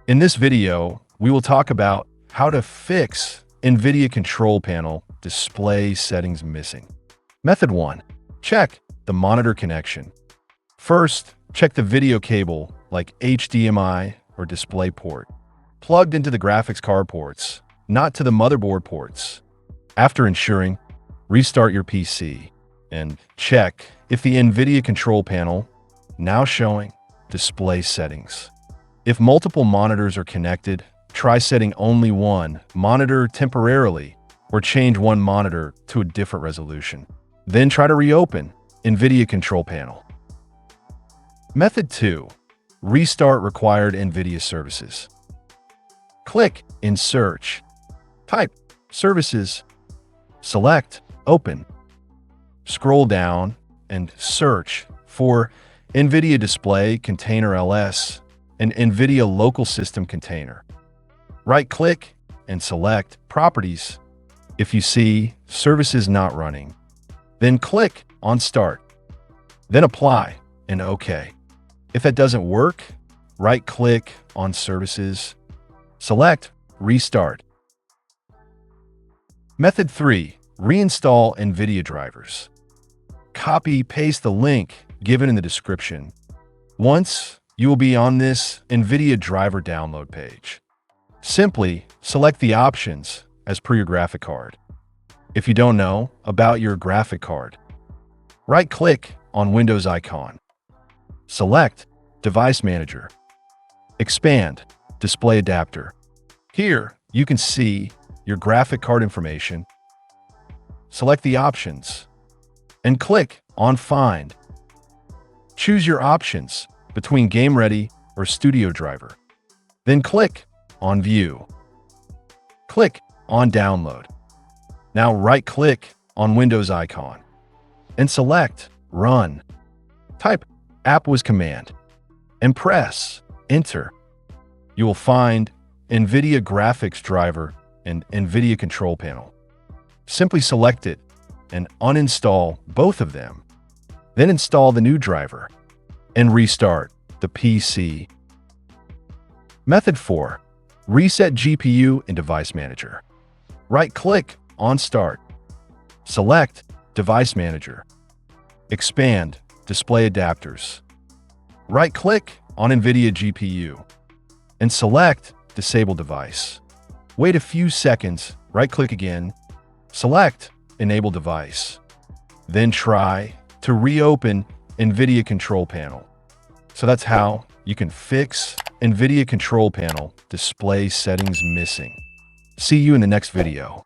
In this video, we will talk about how to fix NVIDIA Control Panel display settings missing. Method 1. Check the monitor connection. First, check the video cable like HDMI or DisplayPort, plugged into the graphics card ports, not to the motherboard ports. After ensuring, restart your PC and check if the NVIDIA Control Panel now showing display settings. If multiple monitors are connected, try setting only one monitor temporarily or change one monitor to a different resolution. Then try to reopen NVIDIA Control Panel. Method 2. Restart required NVIDIA services. Click in Search. Type Services. Select Open. Scroll down and search for NVIDIA Display Container LS and NVIDIA Local System Container. Right-click and select Properties. If you see Services not running, then click on Start. Then Apply and OK. If that doesn't work, right-click on Services, select Restart. Method 3. Reinstall NVIDIA drivers. Copy-paste the link given in the description. Once you will be on this NVIDIA driver download page, simply select the options as per your graphic card. If you don't know about your graphic card, right-click on Windows icon. Select Device Manager. Expand Display Adapter. Here, you can see your graphic card information. Select the options and click on Find. Choose your options between Game Ready or Studio Driver. Then click on View. Click on Download. Now right-click on Windows icon and select Run. Type Appwiz command and press Enter. You will find NVIDIA Graphics Driver and NVIDIA Control Panel. Simply select it and uninstall both of them. Then install the new driver and restart the PC. Method 4. Reset GPU in Device Manager. Right-click on Start. Select Device Manager. Expand Display Adapters. Right-click on NVIDIA GPU and select Disable Device. Wait a few seconds, right-click again, select Enable Device. Then try to reopen NVIDIA Control Panel. So that's how you can fix NVIDIA Control Panel display settings missing. See you in the next video.